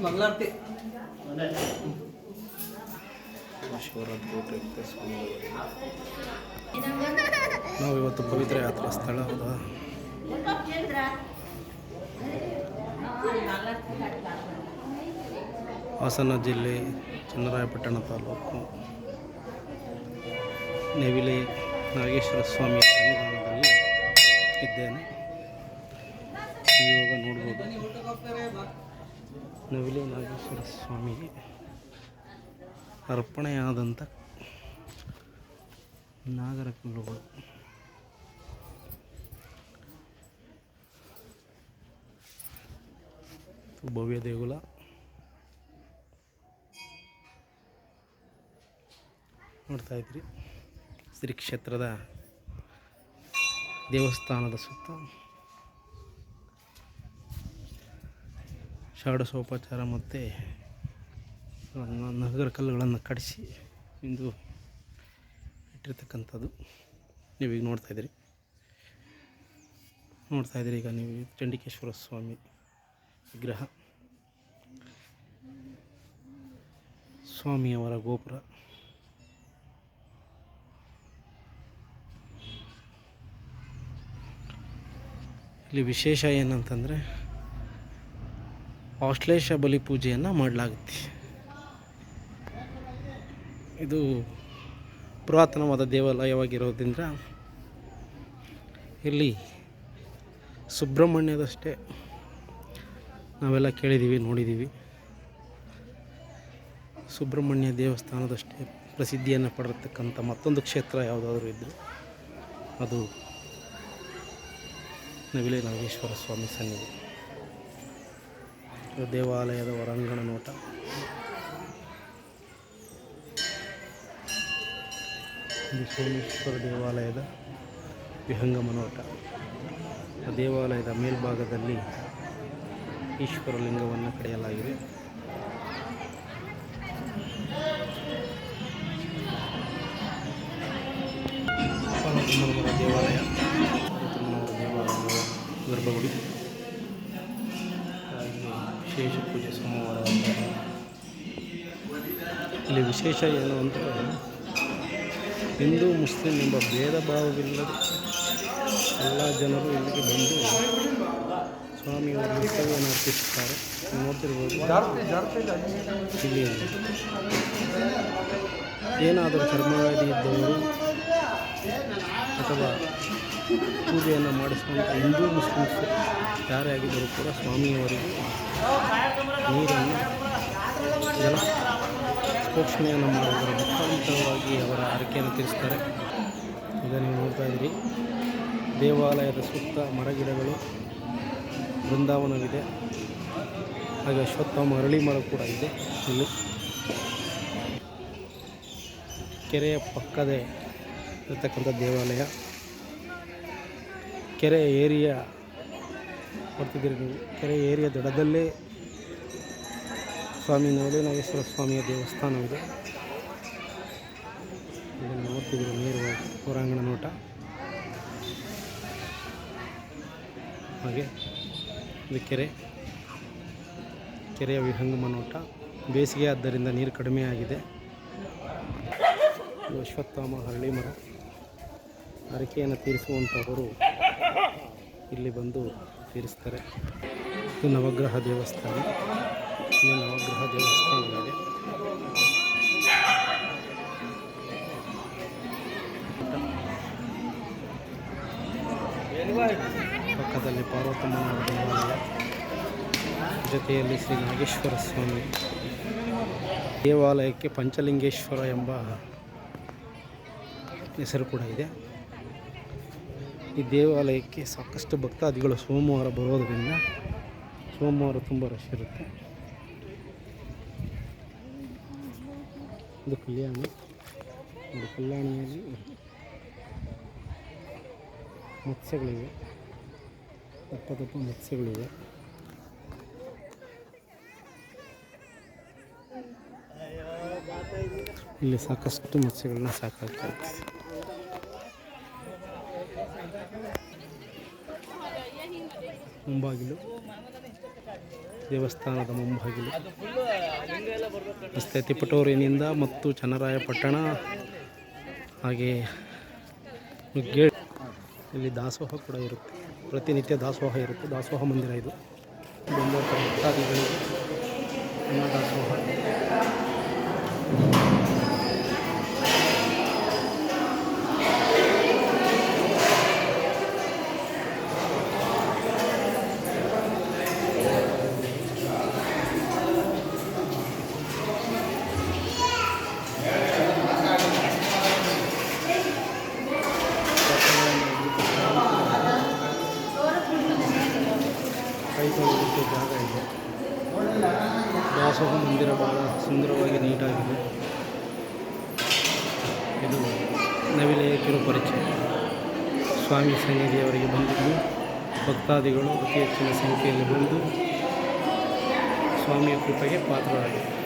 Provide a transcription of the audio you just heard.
ಮಂಗಳಾರತಿ ನಾವು ಇವತ್ತು ಪವಿತ್ರ ಯಾತ್ರಾ ಸ್ಥಳವಾದ ಹಾಸನ ಜಿಲ್ಲೆ ಚನ್ನರಾಯಪಟ್ಟಣ ತಾಲೂಕು ನೆವಿಲೆ ನಾಗೇಶ್ವರ ಸ್ವಾಮಿ ಸನ್ನಿಧಾನದಲ್ಲಿ ಇದ್ದೇನೆ. ಇವಾಗ ನೋಡ್ಬೋದು ನೆವಿಲೆ ನಾಗೇಶ್ವರ ಸ್ವಾಮಿಗೆ ಅರ್ಪಣೆಯಾದಂಥ ನಾಗರ ಕಲ್ಲುಗಳು. ಭವ್ಯ ದೇಗುಲ. ನೋಡ್ತಾ ಇದ್ರಿ ಶ್ರೀ ಕ್ಷೇತ್ರದ ದೇವಸ್ಥಾನದ ಸುತ್ತ ಷೋಡಶೋಪಚಾರ ಮತ್ತು ನಗರ ಕಲ್ಲುಗಳನ್ನು ಕಡಿಸಿ ಇಂದು ಇಟ್ಟಿರ್ತಕ್ಕಂಥದ್ದು ನೀವೀಗ ನೋಡ್ತಾ ಇದ್ದೀರಿ. ಈಗ ನೀವು ಚಂಡಿಕೇಶ್ವರ ಸ್ವಾಮಿ ವಿಗ್ರಹ, ಸ್ವಾಮಿಯವರ ಗೋಪುರ, ಇಲ್ಲಿ ವಿಶೇಷ ಏನಂತಂದರೆ ಆಶ್ಲೇಷ ಬಲಿ ಪೂಜೆಯನ್ನು ಮಾಡಲಾಗುತ್ತೆ. ಇದು ಪುರಾತನವಾದ ದೇವಾಲಯವಾಗಿರೋದ್ರಿಂದ ಇಲ್ಲಿ ಸುಬ್ರಹ್ಮಣ್ಯದಷ್ಟೇ ನಾವೆಲ್ಲ ಕೇಳಿದ್ದೀವಿ, ನೋಡಿದ್ದೀವಿ. ಸುಬ್ರಹ್ಮಣ್ಯ ದೇವಸ್ಥಾನದಷ್ಟೇ ಪ್ರಸಿದ್ಧಿಯನ್ನು ಪಡೆದಿರ್ತಕ್ಕಂಥ ಮತ್ತೊಂದು ಕ್ಷೇತ್ರ ಯಾವುದಾದ್ರೂ ಇದ್ದರೂ ಅದು ನೆವಿಲೆ ನಾಗೇಶ್ವರ ಸ್ವಾಮಿ ಸನ್ನಿಧಿ. ದೇವಾಲಯದ ಹೊರಾಂಗಣ ನೋಟ. ಇದು ಸೋಮೇಶ್ವರ ದೇವಾಲಯದ ವಿಹಂಗಮ ನೋಟ. ದೇವಾಲಯದ ಮೇಲ್ಭಾಗದಲ್ಲಿ ಈಶ್ವರ ಲಿಂಗವನ್ನು ಕಡೆಯಲಾಗಿದೆ. ಪಾರ್ವತಮ್ಮನವರ ದೇವಾಲಯ, ಗರ್ಭಗುಡಿ, ವಿಶೇಷ ಪೂಜೆ ಸೋಮವಾರ. ಇಲ್ಲಿ ವಿಶೇಷ ಏನು ಅಂದರೆ ಹಿಂದೂ ಮುಸ್ಲಿಂ ಎಂಬ ಭೇದ ಭಾವವಿಲ್ಲದೆ ಎಲ್ಲ ಜನರು ಇಲ್ಲಿಗೆ ಬಂದು ಸ್ವಾಮಿಯವರ ಸೇವೆಯನ್ನು ಅರ್ಪಿಸುತ್ತಾರೆ. ನೋಡ್ತಿರ್ಬೋದು ಇಲ್ಲಿ ಏನಾದರೂ ಕರ್ಮವ್ಯಾಧಿ ಇದ್ದವರು ಅಥವಾ ಪೂಜೆಯನ್ನು ಮಾಡಿಸುವಂಥ ಹಿಂದೂ ಮುಸ್ಲಿಮ್ಸ್ ಯಾರೇ ಆಗಿದ್ದರೂ ಕೂಡ ಸ್ವಾಮಿಯವರಿಗೆ ನೀರನ್ನು ಜಲ ಪ್ರೋಕ್ಷಣೆಯನ್ನು ಮಾಡೋದರ ಮುಖಾಂತರವಾಗಿ ಅವರ ಹರಕೆಯನ್ನು ತೀರಿಸ್ತಾರೆ. ಈಗ ನೀವು ನೋಡ್ತಾ ಇದ್ದೀರಿ, ದೇವಾಲಯದ ಸುತ್ತ ಮರಗಿಡಗಳು, ಬೃಂದಾವನವಿದೆ, ಹಾಗೆ ಅಶ್ವತ್ಥಾಮ ಅರಳಿ ಮರ ಕೂಡ ಇದೆ. ಇಲ್ಲಿ ಕೆರೆಯ ಪಕ್ಕದೇ ಇರತಕ್ಕಂಥ ದೇವಾಲಯ. ಕೆರೆ ಏರಿಯಾ ಬರ್ತಿದ್ದೀರಿ ನೀವು, ಕೆರೆ ಏರಿಯಾ ದಡದಲ್ಲೇ ಸ್ವಾಮಿ ನೆವಿಲೆ ನಾಗೇಶ್ವರ ಸ್ವಾಮಿಯ ದೇವಸ್ಥಾನವಿದೆ. ಇದನ್ನು ನೋಡ್ತಿದ್ದೀರಿ ನೇರವಾಗಿ ಹೊರಾಂಗಣ ನೋಟ. ಹಾಗೆ ಇದು ಕೆರೆಯ ವಿಹಂಗಮ ನೋಟ. ಬೇಸಿಗೆ ಆದ್ದರಿಂದ ನೀರು ಕಡಿಮೆ ಆಗಿದೆ. ಅಶ್ವತ್ಥಾಮ ಹರಳಿ ಮರ. ಹರಕೆಯನ್ನು ತೀರಿಸುವಂಥವರು ಇಲ್ಲಿ ಬಂದು ತೀರಿಸ್ತಾರೆ. ಇದು ನವಗ್ರಹ ದೇವಸ್ಥಾನ. ಇಲ್ಲಿ ನವಗ್ರಹ ದೇವಸ್ಥಾನವಿದೆ. ಪಕ್ಕದಲ್ಲಿ ಪಾರ್ವತಮ್ಮನ ದೇವಾಲಯ, ಜೊತೆಯಲ್ಲಿ ಶ್ರೀ ನಾಗೇಶ್ವರ ಸ್ವಾಮಿ ದೇವಾಲಯಕ್ಕೆ ಪಂಚಲಿಂಗೇಶ್ವರ ಎಂಬ ಹೆಸರು ಕೂಡ ಇದೆ. ಈ ದೇವಾಲಯಕ್ಕೆ ಸಾಕಷ್ಟು ಭಕ್ತಾದಿಗಳು ಸೋಮವಾರ ಬರೋದರಿಂದ ಸೋಮವಾರ ತುಂಬ ರಶ್ ಇರುತ್ತೆ. ಇದು ಕಲ್ಯಾಣಿ. ಇದು ಕಲ್ಯಾಣಿಯಲ್ಲಿ ಮತ್ಸ್ಯಗಳಿವೆ, ದಪ್ಪ ಮತ್ಸ್ಯಗಳಿವೆ. ಇಲ್ಲಿ ಸಾಕಷ್ಟು ಮತ್ಸ್ಯಗಳನ್ನ ಸಾಕಾಗ್ತದೆ. ಮುಂಬಾಗಿಲು, ದೇವಸ್ಥಾನದ ಮುಂಬಾಗಿಲು. ರಸ್ತೆ ತಿಪಟೂರಿನಿಂದ ಮತ್ತು ಚನ್ನರಾಯಪಟ್ಟಣ ಹಾಗೆ ಗೇಟ್. ಇಲ್ಲಿ ದಾಸೋಹ ಕೂಡ ಇರುತ್ತೆ, ಪ್ರತಿನಿತ್ಯ ದಾಸೋಹ ಇರುತ್ತೆ. ದಾಸೋಹ ಮಂದಿರ ಇದು. ಬಂದಂಥ ಭಕ್ತಾದಿಗಳಿಗೆ ಅನ್ನ ದಾಸೋಹ. ಕೈ ತೊಳೆಯೋದಕ್ಕೆ ಜಾಗ ಇದೆ. ದಾಸೋಹ ಮಂದಿರ ಬಹಳ ಸುಂದರವಾಗಿ ನೀಟಾಗಿದೆ. ಇದು ನವಿಲೆಯ ಕಿರುಪರಿಚಯ. ಸ್ವಾಮಿ ಸನ್ನಿಧಿಯವರಿಗೆ ಬಂದಿದ್ದು ಭಕ್ತಾದಿಗಳು ಅತಿ ಹೆಚ್ಚಿನ ಸಂಖ್ಯೆಯಲ್ಲಿ ಬಂದು ಸ್ವಾಮಿಯ ಕೃಪೆಗೆ ಪಾತ್ರರಾಗಿದೆ.